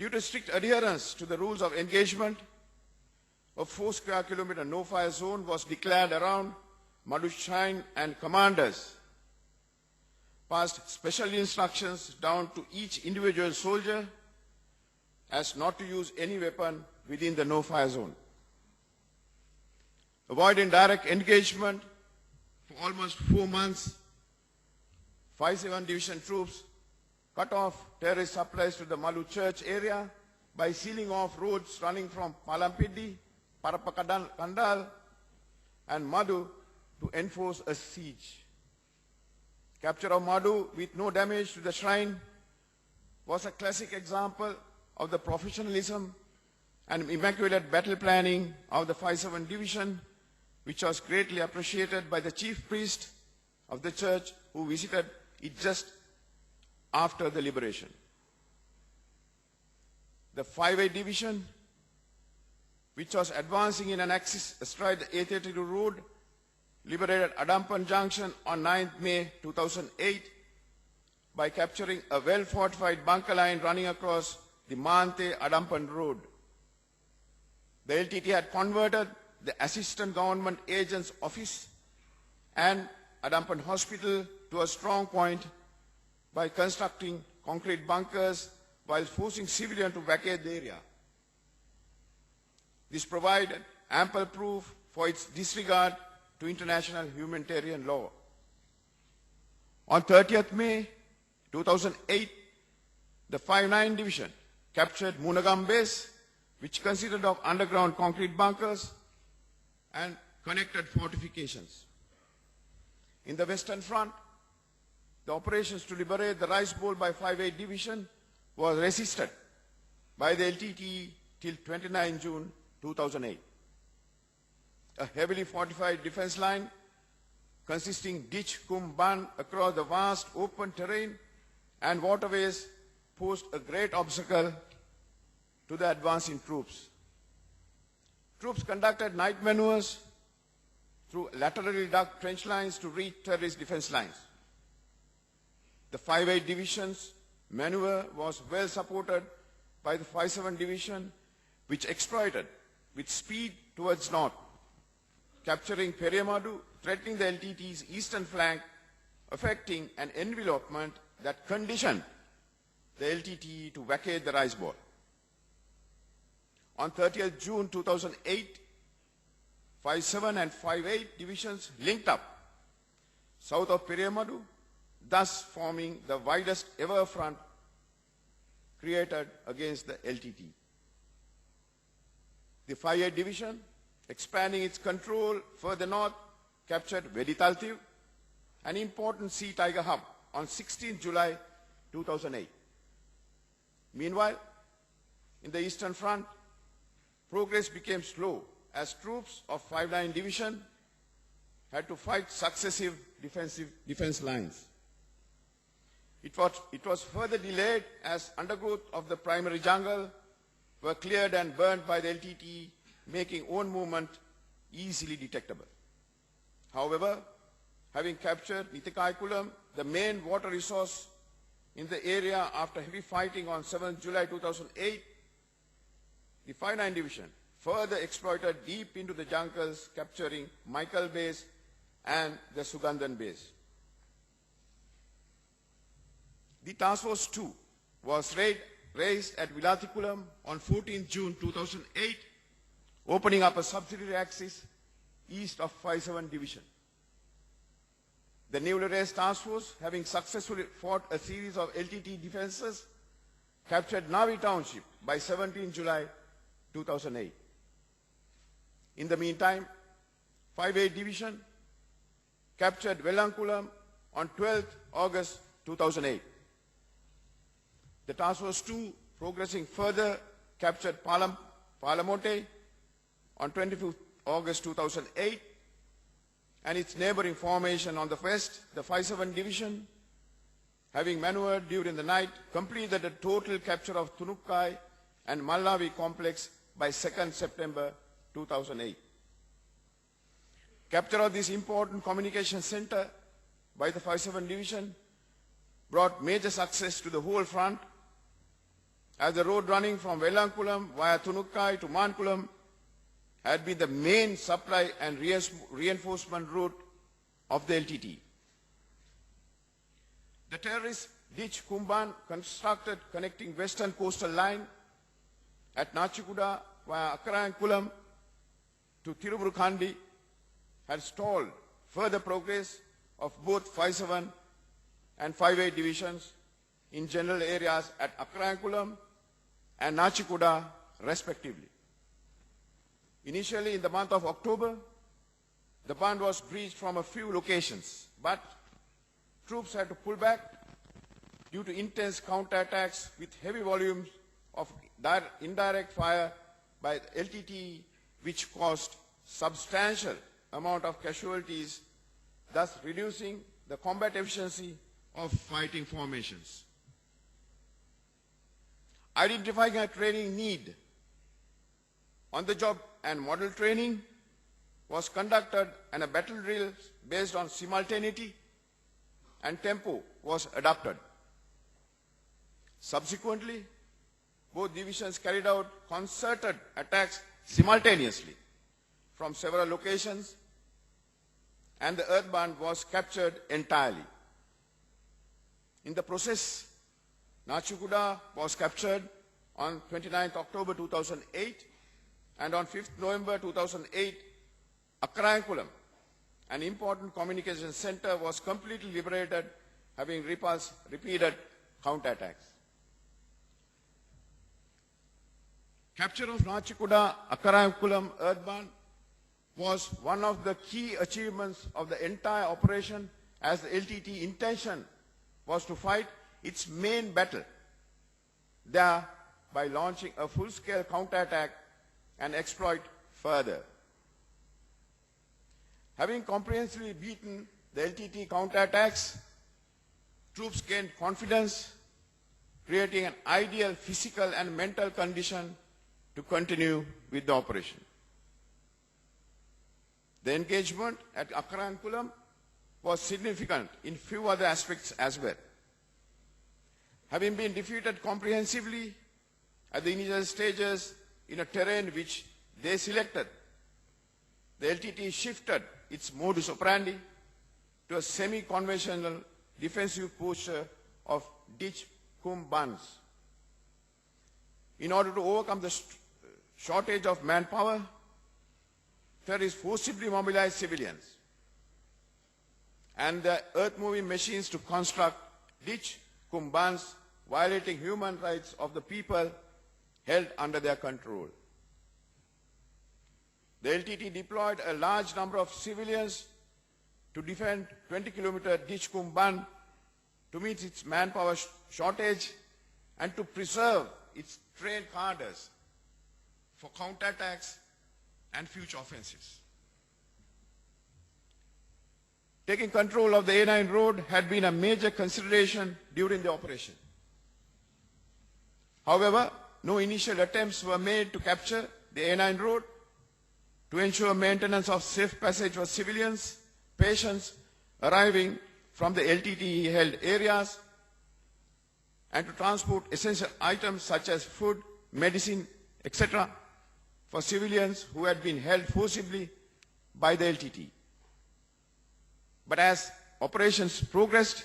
Due to strict adherence to the rules of engagement, a 4 square kilometer no-fire zone was declared around Madu Shrine, and commanders passed special instructions down to each individual soldier as not to use any weapon within the no-fire zone. Avoiding direct engagement for almost 4 months, 5-7 Division troops cut off terrorist supplies to the Malu church area by sealing off roads running from Palampidi, Parapakandal, and Madu to enforce a siege. Capture of Madu with no damage to the shrine was a classic example of the professionalism and immaculate battle planning of the 5-7 Division, which was greatly appreciated by the chief priest of the church who visited it just after the liberation. The 5-8 Division, which was advancing in an axis astride the A32 road, liberated Adampan Junction on 9th May 2008 by capturing a well-fortified bunker line running across the Mante-Adampan road. The LTT had converted the Assistant Government Agent's office and Adampan Hospital to a strong point by constructing concrete bunkers while forcing civilians to vacate the area. This provided ample proof for its disregard to international humanitarian law. On 30th May 2008, the 5-9 Division captured Munagam Base, which consisted of underground concrete bunkers and connected fortifications. In the Western Front, the operations to liberate the Rice Bowl by 5-8 Division was resisted by the LTTE till 29 June 2008. A heavily fortified defense line consisting ditch, ban across the vast open terrain and waterways posed a great obstacle to the advancing troops. Troops conducted night maneuvers through laterally dug trench lines to reach terrorist defense lines. The 5-8 Division's maneuver was well supported by the 5-7 Division, which exploited with speed towards north, capturing Periamadu, threatening the LTT's eastern flank, affecting an envelopment that conditioned the LTT to vacate the Rice Bowl. On 30th June 2008, 5-7 and 5-8 divisions linked up south of Periamadu, thus forming the widest ever front created against the LTT. The 5-8 Division, expanding its control further north, captured Veditaltiv, an important sea tiger hub, on 16 July 2008. Meanwhile, in the Eastern Front, progress became slow as troops of 5-9 Division had to fight successive defense lines. It was further delayed as undergrowth of the primary jungle were cleared and burned by the LTT, making own movement easily detectable. However, having captured Nithikaikulam, the main water resource in the area after heavy fighting on 7 July 2008, the 5-9 Division further exploited deep into the jungles, capturing Michael Base and the Sugandhan Base. The Task Force 2 was raised at Vilatikulam on 14 June 2008, opening up a subsidiary axis east of 5-7 Division. The newly raised task force, having successfully fought a series of LTT defenses, captured Navi Township by 17 July 2008. In the meantime, 5-8 Division captured Velankulam on 12 August 2008. The Task Force 2, progressing further, captured Palamote on 25 August 2008, and its neighboring formation on the west, the 5-7 Division, having maneuvered during the night, completed the total capture of Tunukkai and Mallavi complex by 2nd September 2008. Capture of this important communication center by the 5-7 Division brought major success to the whole front as the road running from Vellankulam via Tunukkai to Mankulam had been the main supply and reinforcement route of the LTT. The terrorist ditch Kumban, constructed connecting western coastal line at Nachikuda via Akkarankulam to Thiruvurukhandi, had stalled further progress of both 5-7 and 5-8 divisions in general areas at Akkarankulam and Nachikuda respectively. Initially in the month of October, the band was breached from a few locations, but troops had to pull back due to intense counterattacks with heavy volumes of indirect fire by the LTT, which caused substantial amount of casualties, thus reducing the combat efficiency of fighting formations. Identifying a training need, on-the-job and model training was conducted and a battle drill based on simultaneity and tempo was adopted. Subsequently, both divisions carried out concerted attacks simultaneously from several locations, and the earth band was captured entirely. In the process, Nachikuda was captured on 29th October 2008, and on 5th November 2008, Akkarankulam, an important communication center, was completely liberated, having repulsed repeated counterattacks. Capture of Nachikuda Akkarankulam earthband was one of the key achievements of the entire operation, as the LTT intention was to fight its main battle there by launching a full-scale counterattack and exploit further. Having comprehensively beaten the LTT counterattacks, troops gained confidence, creating an ideal physical and mental condition to continue with the operation. The engagement at Akkarankulam was significant in few other aspects as well. Having been defeated comprehensively at the initial stages in a terrain which they selected, the LTT shifted its modus operandi to a semi-conventional defensive posture of ditch kumbans. In order to overcome the shortage of manpower, terrorists forcibly mobilized civilians and the earth-moving machines to construct ditch kumbans, violating human rights of the people held under their control. The LTT deployed a large number of civilians to defend 20-kilometer ditch kumban to meet its manpower shortage and to preserve its trained cadres for counterattacks and future offensives. Taking control of the A9 road had been a major consideration during the operation. However, no initial attempts were made to capture the A9 road to ensure maintenance of safe passage for civilians, patients arriving from the LTT-held areas, and to transport essential items such as food, medicine, etc. for civilians who had been held forcibly by the LTT. But as operations progressed,